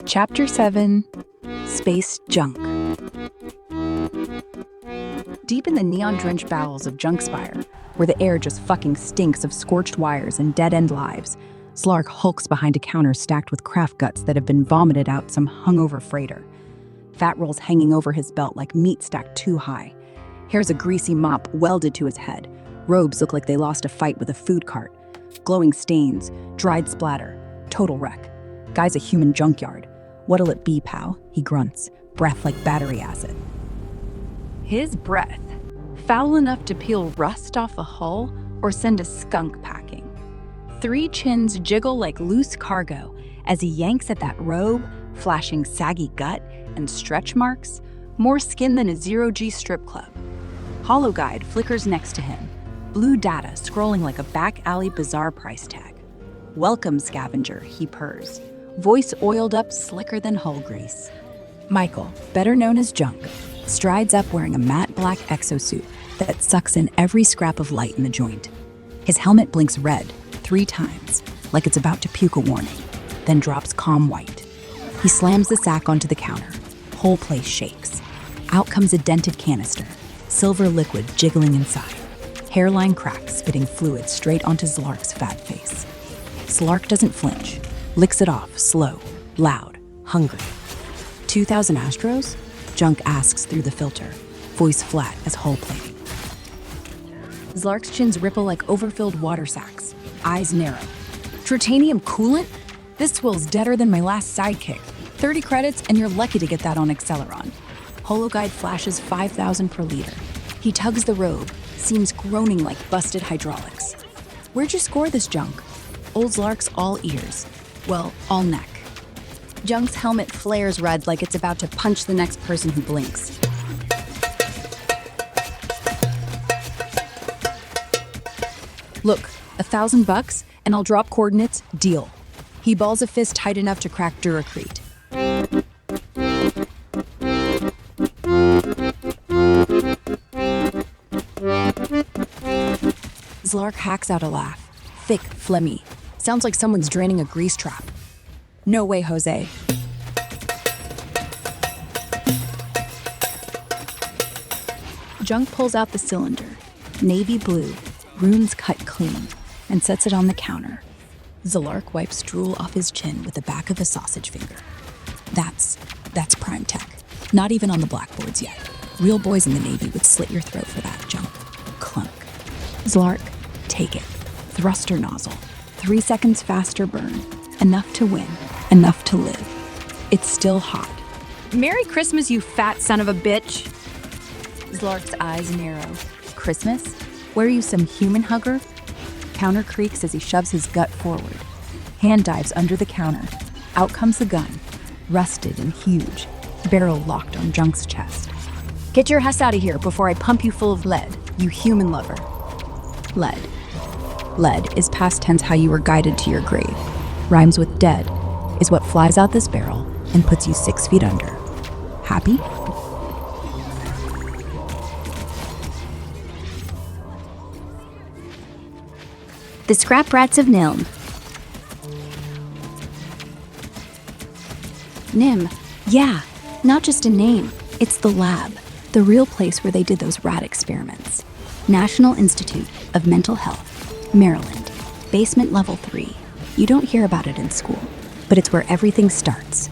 Chapter 7, Space Junk. Deep in the neon-drenched bowels of Junkspire, where the air just fucking stinks of scorched wires and dead-end lives, Slark hulks behind a counter stacked with craft guts that have been vomited out some hungover freighter. Fat rolls hanging over his belt like meat stacked too high. Hair's a greasy mop welded to his head. Robes look like they lost a fight with a food cart. Glowing stains, dried splatter, total wreck. Guy's a human junkyard. What'll it be, pal? He grunts, breath like battery acid. His breath, foul enough to peel rust off a hull or send a skunk packing. 3 chins jiggle like loose cargo as he yanks at that robe, flashing saggy gut and stretch marks, more skin than a zero-G strip club. Holo Guide flickers next to him, blue data scrolling like a back alley bazaar price tag. Welcome, scavenger, he purrs, voice oiled up slicker than hull grease. Michael, better known as Junk, strides up wearing a matte black exosuit that sucks in every scrap of light in the joint. His helmet blinks red 3 times, like it's about to puke a warning, then drops calm white. He slams the sack onto the counter. Whole place shakes. Out comes a dented canister, silver liquid jiggling inside. Hairline cracks spitting fluid straight onto Zlark's fat face. Slark doesn't flinch, licks it off, slow, loud, hungry. 2,000 Astros? Junk asks through the filter, voice flat as hull plating. Zlark's chins ripple like overfilled water sacks, eyes narrow. Tritanium coolant? This swill's deader than my last sidekick. 30 credits and you're lucky to get that on Acceleron. Holo Guide flashes 5,000 per liter. He tugs the robe, seems groaning like busted hydraulics. Where'd you score this junk? Old Zlark's all ears. Well, all neck. Junk's helmet flares red like it's about to punch the next person who blinks. Look, $1,000 and I'll drop coordinates, deal. He balls a fist tight enough to crack Duracrete. Zlark hacks out a laugh. Thick, phlegmy. Sounds like someone's draining a grease trap. No way, Jose. Junk pulls out the cylinder, navy blue, runes cut clean, and sets it on the counter. Zlark wipes drool off his chin with the back of a sausage finger. That's prime tech. Not even on the blackboards yet. Real boys in the Navy would slit your throat for that junk. Clunk. Zlark, take it. Thruster nozzle. 3 seconds faster burn. Enough to win. Enough to live. It's still hot. Merry Christmas, you fat son of a bitch. Zlark's eyes narrow. Christmas? Were you some human hugger? Counter creaks as he shoves his gut forward. Hand dives under the counter. Out comes the gun. Rusted and huge. Barrel locked on Junk's chest. Get your ass out of here before I pump you full of lead, you human lover. Lead. Lead is past tense how you were guided to your grave. Rhymes with dead is what flies out this barrel and puts you 6 feet under. Happy? The Scrap Rats of Nilm. Nim. Yeah, not just a name. It's the lab. The real place where they did those rat experiments. National Institute of Mental Health, Maryland. Basement level 3. You don't hear about it in school, but it's where everything starts.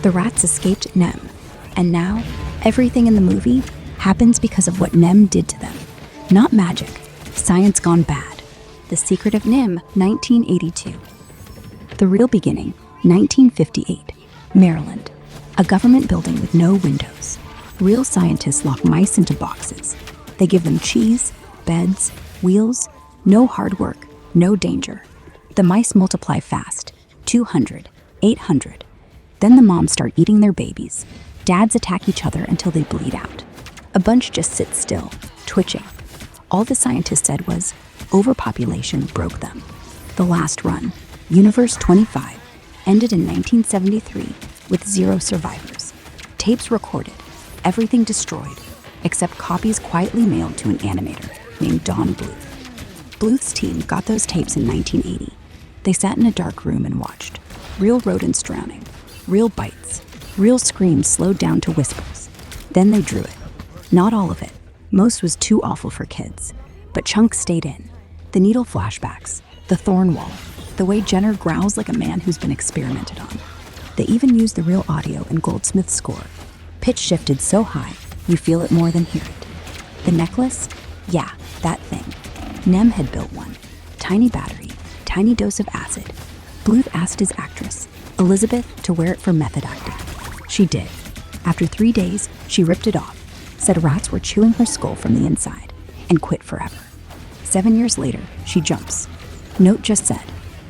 The rats escaped Nem, and now everything in the movie happens because of what Nem did to them. Not magic. Science gone bad. The Secret of Nim, 1982. The real beginning, 1958, Maryland. A government building with no windows. Real scientists lock mice into boxes. They give them cheese, beds, wheels, no hard work, no danger. The mice multiply fast, 200, 800. Then the moms start eating their babies. Dads attack each other until they bleed out. A bunch just sits still, twitching. All the scientists said was, overpopulation broke them. The last run, Universe 25, ended in 1973 with 0 survivors. Tapes recorded, everything destroyed, except copies quietly mailed to an animator named Don Bluth. Bluth's team got those tapes in 1980. They sat in a dark room and watched. Real rodents drowning, Real bites. Real screams slowed down to whispers. Then they drew it. Not all of it. Most was too awful for kids. But chunks stayed in. The needle flashbacks. The thorn wall. The way Jenner growls like a man who's been experimented on. They even used the real audio in Goldsmith's score. Pitch shifted so high, you feel it more than hear it. The necklace? Yeah, that thing. Nem had built one. Tiny battery, tiny dose of acid. Bluth asked his actress, Elizabeth, to wear it for method acting. She did. After 3 days, she ripped it off, said rats were chewing her skull from the inside, and quit forever. 7 years later, she jumps. Note just said,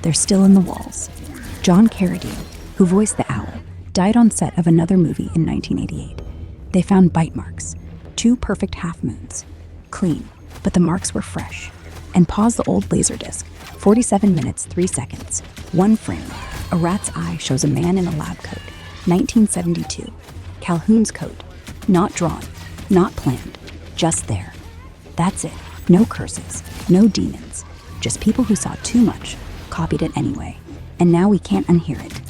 they're still in the walls. John Carradine, who voiced the owl, died on set of another movie in 1988. They found bite marks, 2 perfect half moons. Clean, but the marks were fresh. And pause the old Laserdisc, 47 minutes, 3 seconds. 1 frame. A rat's eye shows a man in a lab coat, 1972. Calhoun's coat. Not drawn, not planned, just there. That's it. No curses, no demons. Just people who saw too much, copied it anyway. And now we can't unhear it.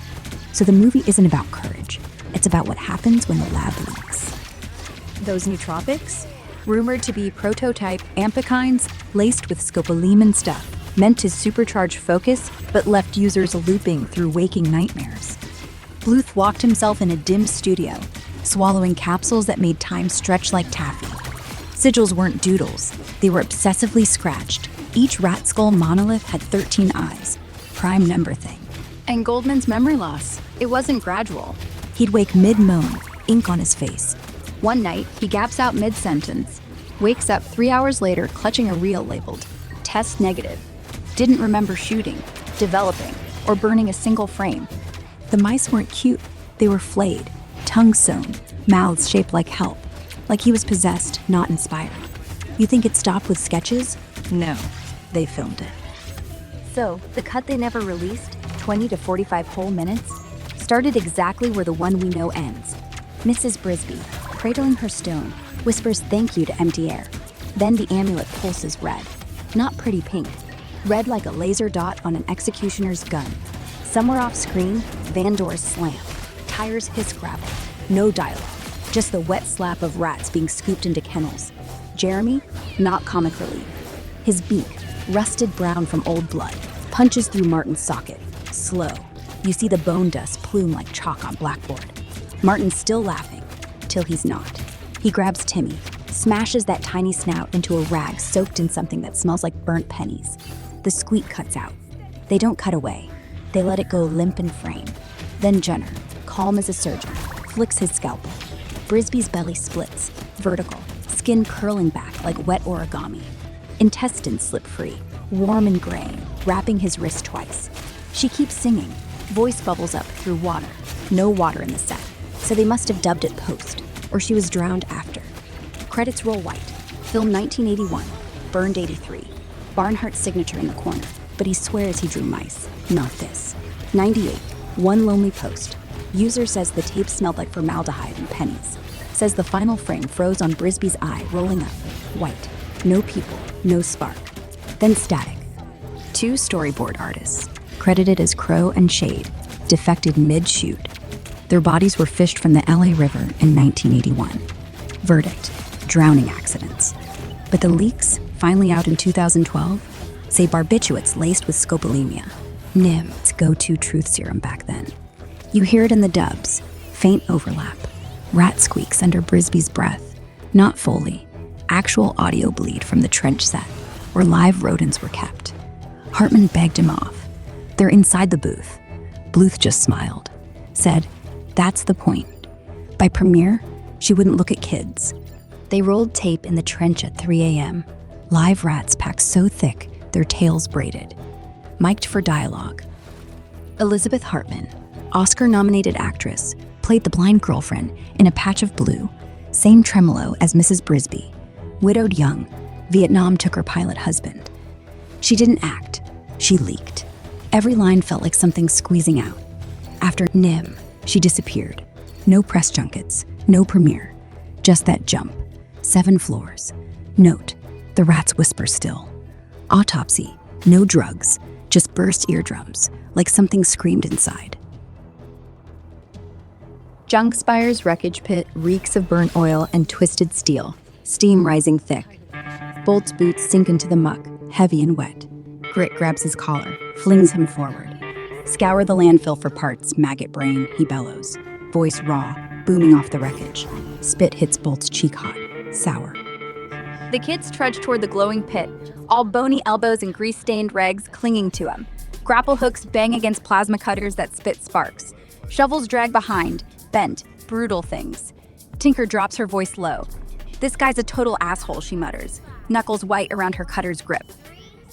So the movie isn't about courage. It's about what happens when the lab leaks. Those nootropics? Rumored to be prototype ampakines laced with scopolamine stuff, meant to supercharge focus, but left users looping through waking nightmares. Bluth walked himself in a dim studio, swallowing capsules that made time stretch like taffy. Sigils weren't doodles. They were obsessively scratched. Each rat skull monolith had 13 eyes. Prime number thing. And Goldman's memory loss. It wasn't gradual. He'd wake mid-moan, ink on his face. One night, he gaps out mid-sentence, wakes up 3 hours later clutching a reel labeled test negative. Didn't remember shooting, developing, or burning a single frame. The mice weren't cute. They were flayed, tongues sewn, mouths shaped like help, like he was possessed, not inspired. You think it stopped with sketches? No, they filmed it. So, the cut they never released, 20 to 45 whole minutes, started exactly where the one we know ends. Mrs. Brisby, cradling her stone, whispers thank you to empty air. Then the amulet pulses red. Not pretty pink. Red like a laser dot on an executioner's gun. Somewhere off screen, van doors slam. Tires hiss gravel. No dialogue. Just the wet slap of rats being scooped into kennels. Jeremy, not comic relief. His beak, rusted brown from old blood, punches through Martin's socket. Slow. You see the bone dust plume like chalk on blackboard. Martin's still laughing, till he's not. He grabs Timmy, smashes that tiny snout into a rag soaked in something that smells like burnt pennies. The squeak cuts out. They don't cut away. They let it go limp in frame. Then Jenner, calm as a surgeon, flicks his scalpel. Brisby's belly splits, vertical, skin curling back like wet origami. Intestines slip free, warm and gray, wrapping his wrist twice. She keeps singing. Voice bubbles up through water. No water in the set, so they must have dubbed it post, or she was drowned after. Credits roll white. Film 1981, burned 83. Barnhart's signature in the corner, but he swears he drew mice, not this. 98, one lonely post. User says the tape smelled like formaldehyde and pennies. Says the final frame froze on Brisby's eye, rolling up. White. No people, no spark. Then static. 2 storyboard artists, credited as Crow and Shade, defected mid-shoot. Their bodies were fished from the LA River in 1981. Verdict, drowning accidents. But the leaks, finally out in 2012, say barbiturates laced with scopolamine. NIM's go-to truth serum back then. You hear it in the dubs, faint overlap. Rat squeaks under Brisby's breath. Not Foley, actual audio bleed from the trench set, where live rodents were kept. Hartman begged him off. They're inside the booth. Bluth just smiled. Said, that's the point. By premiere, she wouldn't look at kids. They rolled tape in the trench at 3 a.m. Live rats packed so thick, their tails braided. Mic'd for dialogue. Elizabeth Hartman, Oscar-nominated actress, played the blind girlfriend in A Patch of Blue, same tremolo as Mrs. Brisby. Widowed young, Vietnam took her pilot husband. She didn't act, she leaked. Every line felt like something squeezing out. After NIM, she disappeared. No press junkets, no premiere. Just that jump. 7 floors. Note, the rats whisper still. Autopsy, no drugs, just burst eardrums, like something screamed inside. Junkspire's wreckage pit reeks of burnt oil and twisted steel, steam rising thick. Bolt's boots sink into the muck, heavy and wet. Grit grabs his collar, flings him forward. Scour the landfill for parts, maggot brain, he bellows. Voice raw, booming off the wreckage. Spit hits Bolt's cheek hot, sour. The kids trudge toward the glowing pit, all bony elbows and grease-stained rags clinging to him. Grapple hooks bang against plasma cutters that spit sparks. Shovels drag behind, bent, brutal things. Tinker drops her voice low. "This guy's a total asshole," she mutters, knuckles white around her cutter's grip.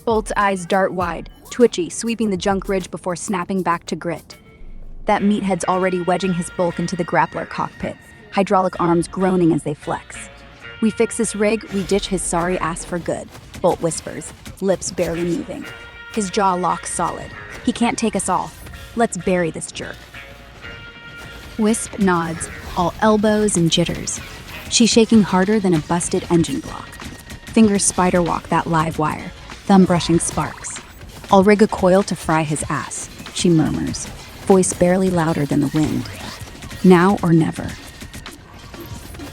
Bolt's eyes dart wide, twitchy, sweeping the junk ridge before snapping back to Grit. That meathead's already wedging his bulk into the grappler cockpit, hydraulic arms groaning as they flex. "We fix this rig, we ditch his sorry ass for good," Bolt whispers, lips barely moving. His jaw locks solid. "He can't take us all. Let's bury this jerk." Wisp nods, all elbows and jitters. She's shaking harder than a busted engine block. Fingers spider walk that live wire, thumb brushing sparks. "I'll rig a coil to fry his ass," she murmurs, voice barely louder than the wind. "Now or never."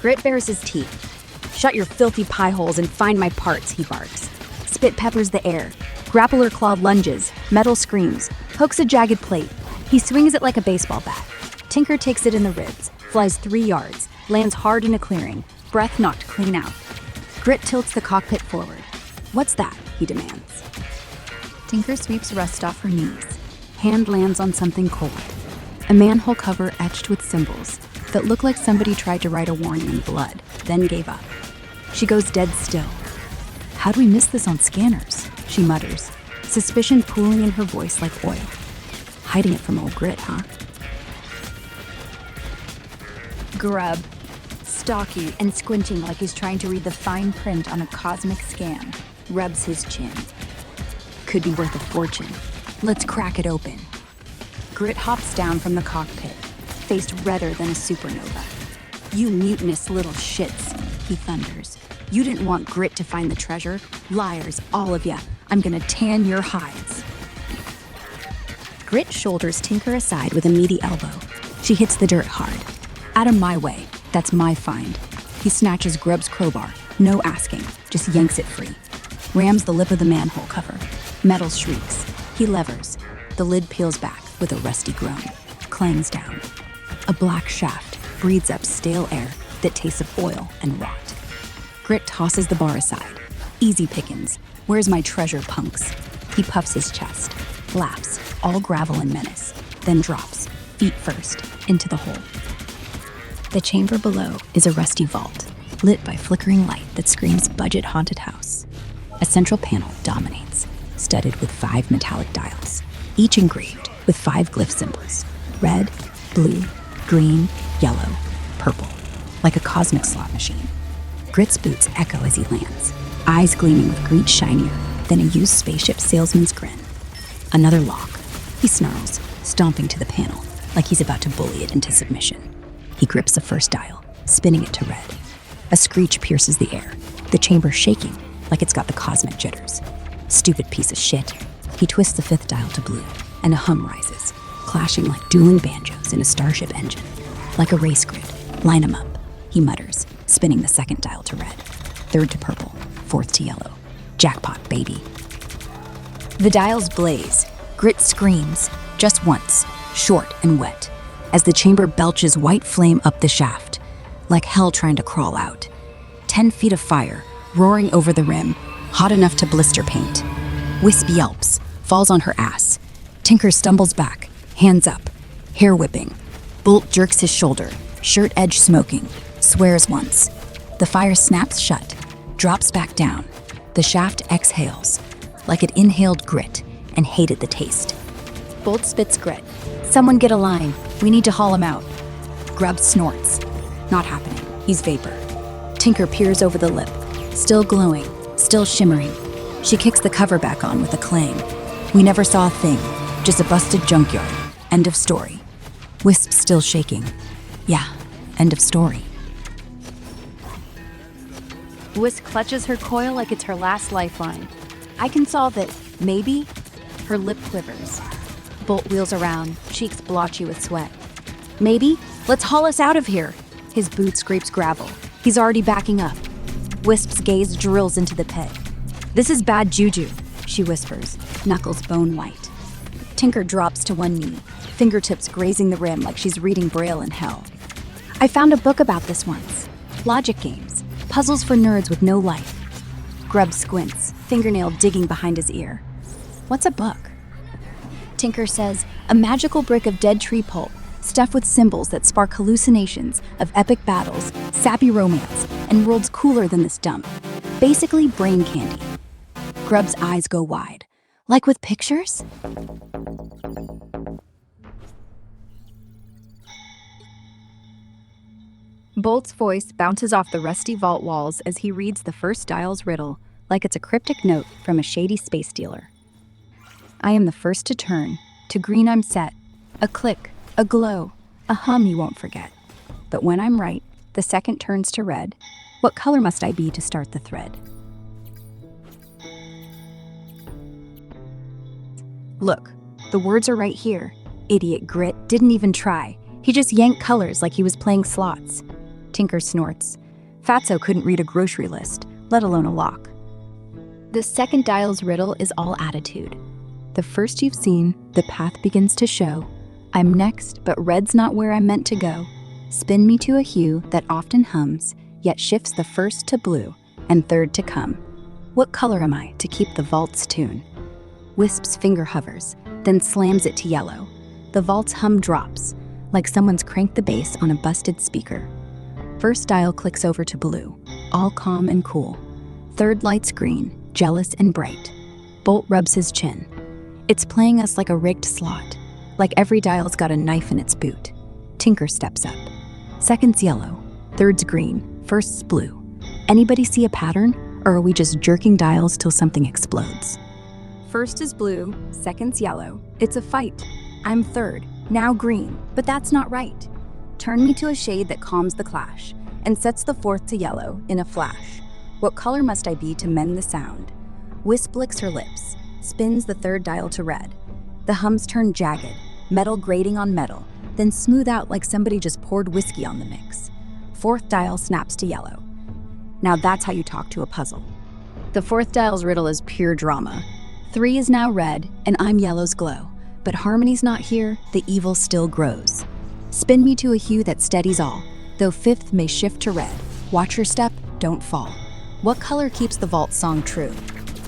Grit bares his teeth. "Shut your filthy pie holes and find my parts," he barks. Spit peppers the air. Grappler claw lunges, metal screams, hooks a jagged plate. He swings it like a baseball bat. Tinker takes it in the ribs, flies 3 yards, lands hard in a clearing, breath knocked clean out. Grit tilts the cockpit forward. "What's that?" he demands. Tinker sweeps rust off her knees. Hand lands on something cold. A manhole cover etched with symbols that look like somebody tried to write a warning in blood, then gave up. She goes dead still. "How'd we miss this on scanners?" she mutters, suspicion pooling in her voice like oil. Hiding it from old Grit, huh? Grub, stocky and squinting like he's trying to read the fine print on a cosmic scan, rubs his chin. "Could be worth a fortune. Let's crack it open." Grit hops down from the cockpit, face redder than a supernova. "You mutinous little shits," he thunders. "You didn't want Grit to find the treasure. Liars, all of ya. I'm gonna tan your hides." Grit shoulders Tinker aside with a meaty elbow. She hits the dirt hard. "Out of my way. That's my find." He snatches Grub's crowbar, no asking, just yanks it free. Rams the lip of the manhole cover. Metal shrieks. He levers. The lid peels back with a rusty groan. Clangs down. A black shaft breathes up stale air that tastes of oil and rot. Grit tosses the bar aside. "Easy pickings. Where's my treasure, punks?" He puffs his chest, laughs, all gravel and menace, then drops, feet first, into the hole. The chamber below is a rusty vault, lit by flickering light that screams budget haunted house. A central panel dominates, studded with 5 metallic dials, each engraved with 5 glyph symbols: red, blue, green, yellow, purple, like a cosmic slot machine. Grit's boots echo as he lands, eyes gleaming with greed shinier than a used spaceship salesman's grin. Another lock. He snarls, stomping to the panel, like he's about to bully it into submission. He grips the first dial, spinning it to red. A screech pierces the air, the chamber shaking like it's got the cosmic jitters. Stupid piece of shit. He twists the 5th dial to blue, and a hum rises, clashing like dueling banjos in a starship engine. Like a race grid. "Line 'em up," he mutters, spinning the 2nd dial to red, 3rd to purple, 4th to yellow. Jackpot, baby. The dials blaze. Grit screams, just once, short and wet, as the chamber belches white flame up the shaft, like hell trying to crawl out. 10 feet of fire, roaring over the rim, hot enough to blister paint. Wisp yelps, falls on her ass. Tinker stumbles back, hands up, hair whipping. Bolt jerks his shoulder, shirt edge smoking, swears once. The fire snaps shut, drops back down. The shaft exhales, like it inhaled Grit and hated the taste. Bolt spits Grit. "Someone get a line. We need to haul him out." Grub snorts. Not happening. He's vapor. Tinker peers over the lip. Still glowing, still shimmering. She kicks the cover back on with a clang. We never saw a thing. Just a busted junkyard. End of story. Wisp still shaking. Yeah, end of story. Wisp clutches her coil like it's her last lifeline. "I can solve it. Maybe?" Her lip quivers. Bolt wheels around, cheeks blotchy with sweat. "Maybe? Let's haul us out of here. His boot scrapes gravel. He's already backing up. Wisp's gaze drills into the pit. This is bad juju, she whispers, knuckles bone white. Tinker drops to one knee, fingertips grazing the rim like she's reading Braille in hell. I found a book about this once. Logic games, puzzles for nerds with no life. Grub squints, fingernail digging behind his ear. What's a book? Tinker says, a magical brick of dead tree pulp, stuffed with symbols that spark hallucinations of epic battles, sappy romance, and worlds cooler than this dump. Basically brain candy. Grub's eyes go wide. Like with pictures? Bolt's voice bounces off the rusty vault walls as he reads the first dial's riddle, like it's a cryptic note from a shady space dealer. I am the first to turn. To green I'm set. A click, a glow, a hum you won't forget. But when I'm right, the second turns to red. What color must I be to start the thread? Look, the words are right here. Idiot Grit didn't even try. He just yanked colors like he was playing slots. Tinker snorts. Fatso couldn't read a grocery list, let alone a lock. The second dial's riddle is all attitude. The first you've seen, the path begins to show. I'm next, but red's not where I'm meant to go. Spin me to a hue that often hums, yet shifts the first to blue, and third to come. What color am I to keep the vault's tune? Wisp's finger hovers, then slams it to yellow. The vault's hum drops, like someone's cranked the bass on a busted speaker. First dial clicks over to blue, all calm and cool. Third lights green, jealous and bright. Bolt rubs his chin. It's playing us like a rigged slot, like every dial's got a knife in its boot. Tinker steps up. Second's yellow, third's green, first's blue. Anybody see a pattern, or are we just jerking dials till something explodes? First is blue, second's yellow. It's a fight. I'm third, now green, but that's not right. Turn me to a shade that calms the clash and sets the fourth to yellow in a flash. What color must I be to mend the sound? Wisp licks her lips, spins the third dial to red. The hums turn jagged, metal grating on metal, then smooth out like somebody just poured whiskey on the mix. Fourth dial snaps to yellow. Now that's how you talk to a puzzle. The fourth dial's riddle is pure drama. 3 is now red, and I'm yellow's glow. But harmony's not here, the evil still grows. Spin me to a hue that steadies all, though fifth may shift to red. Watch your step, don't fall. What color keeps the vault song true?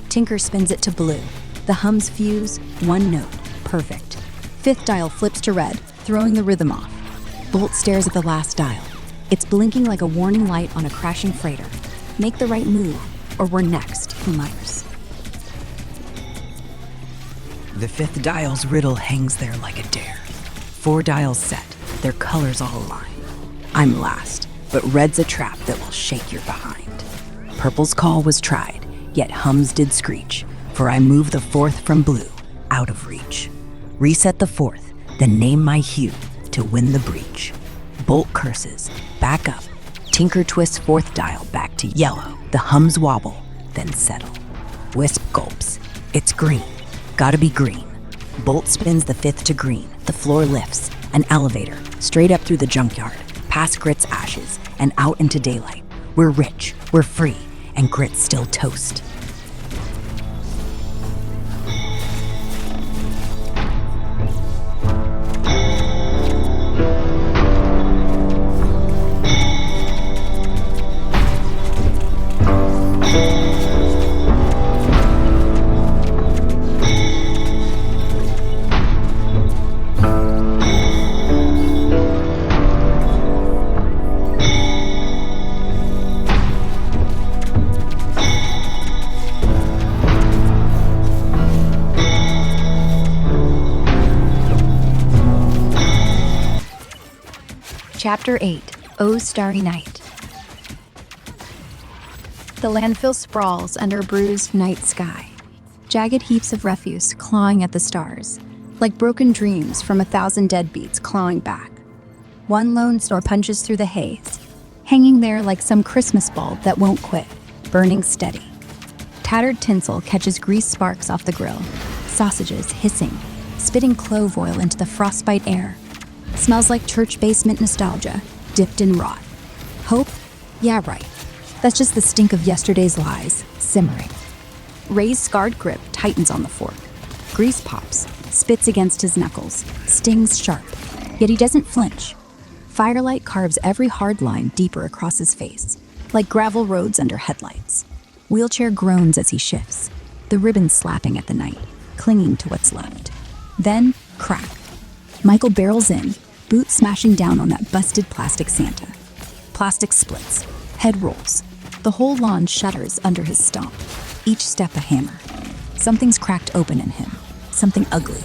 Tinker spins it to blue. The hums fuse, one note, perfect. Fifth dial flips to red, throwing the rhythm off. Bolt stares at the last dial. It's blinking like a warning light on a crashing freighter. Make the right move, or we're next, he mutters. The fifth dial's riddle hangs there like a dare. 4 dials set, their colors all align. I'm last, but red's a trap that will shake your behind. Purple's call was tried, yet hums did screech, for I move the fourth from blue, out of reach. Reset the fourth, then name my hue to win the breach. Bolt curses, back up. Tinker twists fourth dial back to yellow. The hums wobble, then settle. Wisp gulps, it's green. Gotta be green. Bolt spins the fifth to green. The floor lifts, an elevator, straight up through the junkyard, past Grit's ashes, and out into daylight. We're rich, we're free, and Grit's still toast. Chapter 8, Oh Starry Night. The landfill sprawls under a bruised night sky. Jagged heaps of refuse clawing at the stars, like broken dreams from 1,000 deadbeats clawing back. One lone store punches through the haze, hanging there like some Christmas bulb that won't quit, burning steady. Tattered tinsel catches grease sparks off the grill, sausages hissing, spitting clove oil into the frostbite air. Smells like church basement nostalgia, dipped in rot. Hope? Yeah, right. That's just the stink of yesterday's lies, simmering. Ray's scarred grip tightens on the fork. Grease pops, spits against his knuckles, stings sharp, yet he doesn't flinch. Firelight carves every hard line deeper across his face, like gravel roads under headlights. Wheelchair groans as he shifts, the ribbon slapping at the night, clinging to what's left. Then, crack. Michael barrels in, boot smashing down on that busted plastic Santa. Plastic splits, head rolls. The whole lawn shudders under his stomp, each step a hammer. Something's cracked open in him, something ugly.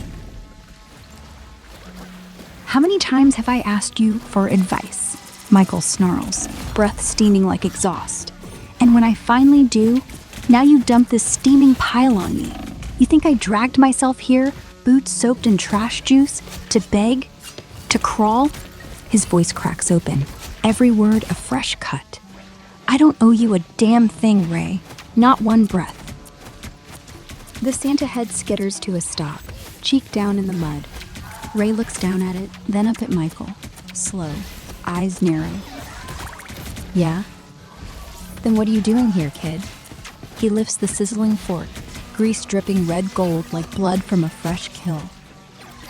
How many times have I asked you for advice? Michael snarls, breath steaming like exhaust. And when I finally do, now you dump this steaming pile on me. You think I dragged myself here, boots soaked in trash juice, to beg? To crawl? His voice cracks open, every word a fresh cut. I don't owe you a damn thing, Ray. Not one breath. The Santa head skitters to a stop, cheek down in the mud. Ray looks down at it, then up at Michael, slow, eyes narrow. Yeah? Then what are you doing here, kid? He lifts the sizzling fork, grease dripping red gold like blood from a fresh kill.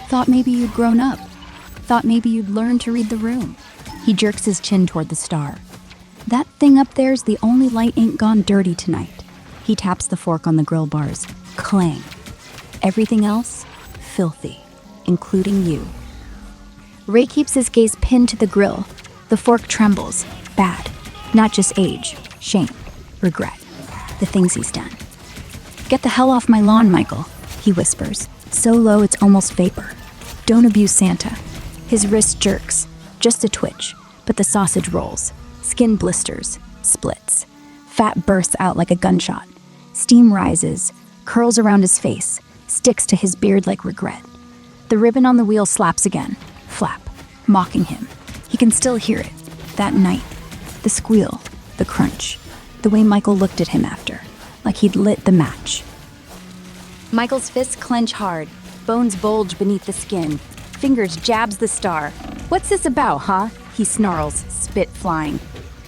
Thought maybe you'd grown up. Thought maybe you'd learned to read the room. He jerks his chin toward the star. That thing up there's the only light ain't gone dirty tonight. He taps the fork on the grill bars. Clang. Everything else, filthy, including you. Ray keeps his gaze pinned to the grill. The fork trembles. Bad. Not just age, shame, regret. The things he's done. Get the hell off my lawn, Michael, he whispers, so low it's almost vapor. Don't abuse Santa. His wrist jerks, just a twitch, but the sausage rolls. Skin blisters, splits. Fat bursts out like a gunshot. Steam rises, curls around his face, sticks to his beard like regret. The ribbon on the wheel slaps again, flap, mocking him. He can still hear it, that night. The squeal, the crunch, the way Michael looked at him after, like he'd lit the match. Michael's fists clench hard, bones bulge beneath the skin, fingers jabs the star. What's this about, huh? He snarls, spit flying.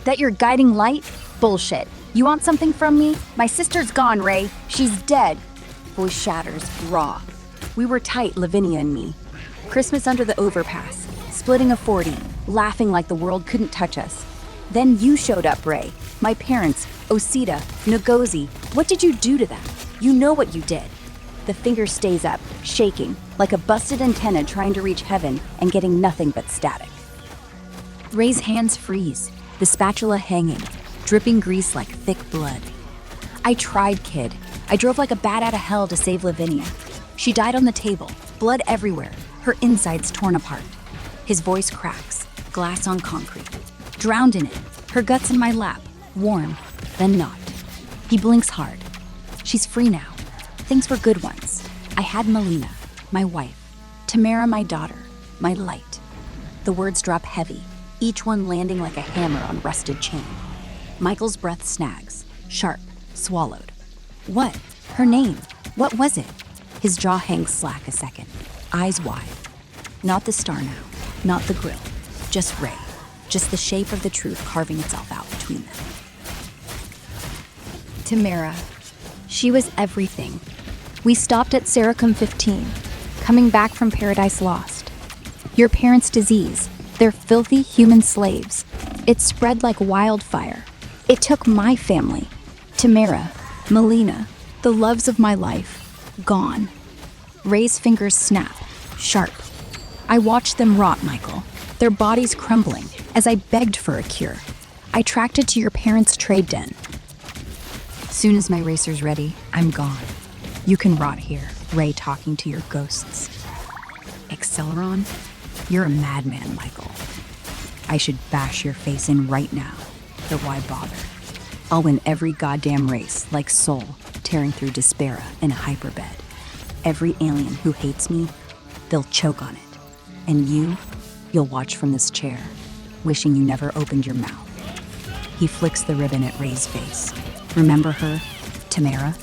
That your guiding light? Bullshit. You want something from me? My sister's gone, Ray. She's dead. Voice shatters, raw. We were tight, Lavinia and me. Christmas under the overpass, splitting a 40, laughing like the world couldn't touch us. Then you showed up, Ray. My parents, Osita, Ngozi. What did you do to them? You know what you did. The finger stays up, shaking, like a busted antenna trying to reach heaven and getting nothing but static. Ray's hands freeze, the spatula hanging, dripping grease like thick blood. I tried, kid. I drove like a bat out of hell to save Lavinia. She died on the table, blood everywhere, her insides torn apart. His voice cracks, glass on concrete. Drowned in it, her guts in my lap, warm, then not. He blinks hard. She's free now. Things were good ones. I had Melina, my wife. Tamara, my daughter, my light. The words drop heavy, each one landing like a hammer on rusted chain. Michael's breath snags, sharp, swallowed. What? Her name? What was it? His jaw hangs slack a second, eyes wide. Not the star now, not the grill, just Ray, just the shape of the truth carving itself out between them. Tamara. She was everything. We stopped at Seracum 15, coming back from Paradise Lost. Your parents' disease, they're filthy human slaves. It spread like wildfire. It took my family. Tamara, Melina, the loves of my life, gone. Ray's fingers snap, sharp. I watched them rot, Michael, their bodies crumbling, as I begged for a cure. I tracked it to your parents' trade den. Soon as my racer's ready, I'm gone. You can rot here, Ray talking to your ghosts. Acceleron? You're a madman, Michael. I should bash your face in right now, but why bother? I'll win every goddamn race, like Soul, tearing through Despera in a hyperbed. Every alien who hates me, they'll choke on it. And you'll watch from this chair, wishing you never opened your mouth. He flicks the ribbon at Ray's face. Remember her, Tamara?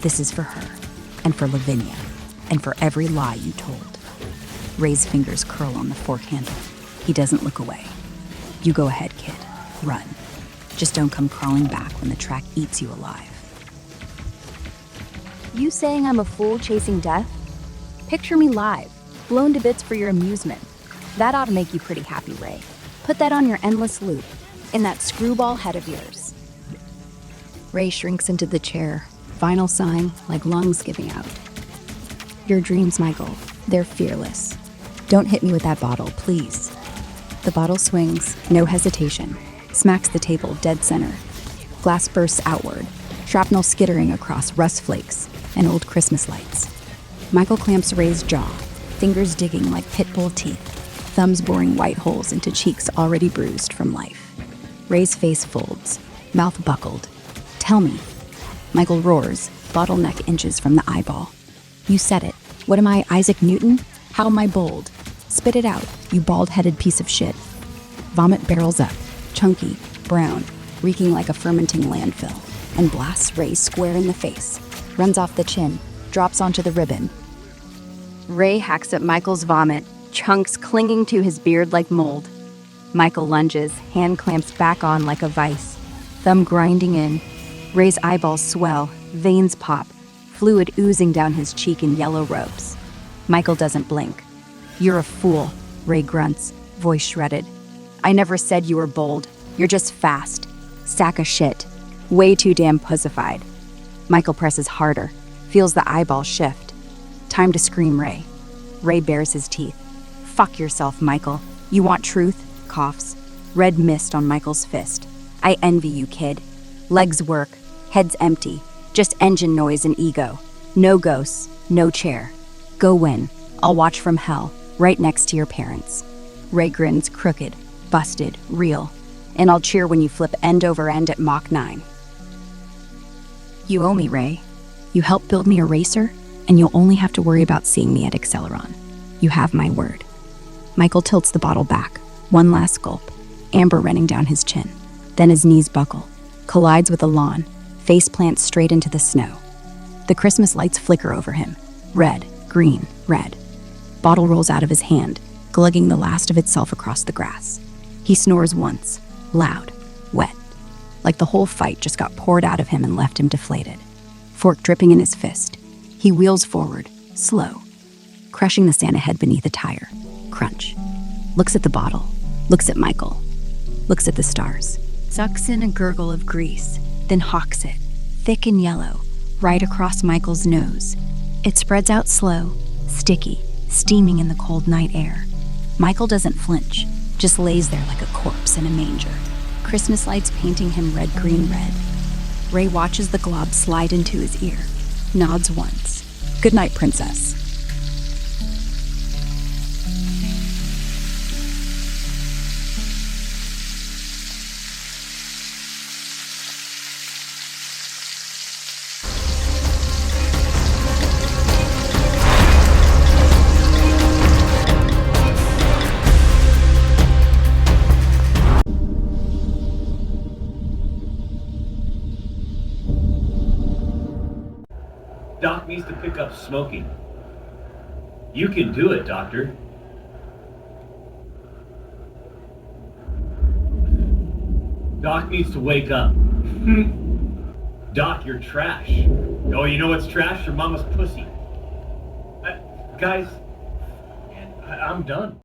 This is for her, and for Lavinia, and for every lie you told. Ray's fingers curl on the fork handle. He doesn't look away. You go ahead, kid. Run. Just don't come crawling back when the track eats you alive. You saying I'm a fool chasing death? Picture me live, blown to bits for your amusement. That ought to make you pretty happy, Ray. Put that on your endless loop, in that screwball head of yours. Ray shrinks into the chair, final sighing like lungs giving out. Your dreams, Michael, they're fearless. Don't hit me with that bottle, please. The bottle swings, no hesitation, smacks the table dead center. Glass bursts outward, shrapnel skittering across rust flakes and old Christmas lights. Michael clamps Ray's jaw, fingers digging like pit bull teeth, thumbs boring white holes into cheeks already bruised from life. Ray's face folds, mouth buckled. Tell me. Michael roars, bottleneck inches from the eyeball. You said it. What am I, Isaac Newton? How am I bold? Spit it out, you bald-headed piece of shit. Vomit barrels up, chunky, brown, reeking like a fermenting landfill, and blasts Ray square in the face. Runs off the chin, drops onto the ribbon. Ray hacks at Michael's vomit, chunks clinging to his beard like mold. Michael lunges, hand clamps back on like a vice, thumb grinding in. Ray's eyeballs swell, veins pop, fluid oozing down his cheek in yellow ropes. Michael doesn't blink. You're a fool, Ray grunts, voice shredded. I never said you were bold. You're just fast. Sack of shit. Way too damn pussified. Michael presses harder, feels the eyeball shift. Time to scream, Ray. Ray bares his teeth. Fuck yourself, Michael. You want truth? Coughs. Red mist on Michael's fist. I envy you, kid. Legs work, head's empty. Just engine noise and ego. No ghosts, no chair. Go win. I'll watch from hell, right next to your parents. Ray grins crooked, busted, real. And I'll cheer when you flip end over end at Mach 9. You owe me, Ray. You helped build me a racer, and you'll only have to worry about seeing me at Acceleron. You have my word. Michael tilts the bottle back, one last gulp, amber running down his chin. Then his knees buckle, collides with a lawn, face plants straight into the snow. The Christmas lights flicker over him. Red, green, red. Bottle rolls out of his hand, glugging the last of itself across the grass. He snores once, loud, wet, like the whole fight just got poured out of him and left him deflated. Fork dripping in his fist, he wheels forward, slow, crushing the Santa head beneath a tire. Crunch. Looks at the bottle, looks at Michael, looks at the stars. Sucks in a gurgle of grease, then hawks it, thick and yellow, right across Michael's nose. It spreads out slow, sticky, steaming in the cold night air. Michael doesn't flinch, just lays there like a corpse in a manger. Christmas lights painting him red, green, red. Ray watches the glob slide into his ear, nods once. Good night, princess. Doc needs to pick up smoking. You can do it, Doctor. Doc needs to wake up. Doc, you're trash. Oh, you know what's trash? Your mama's pussy. Guys, I'm done.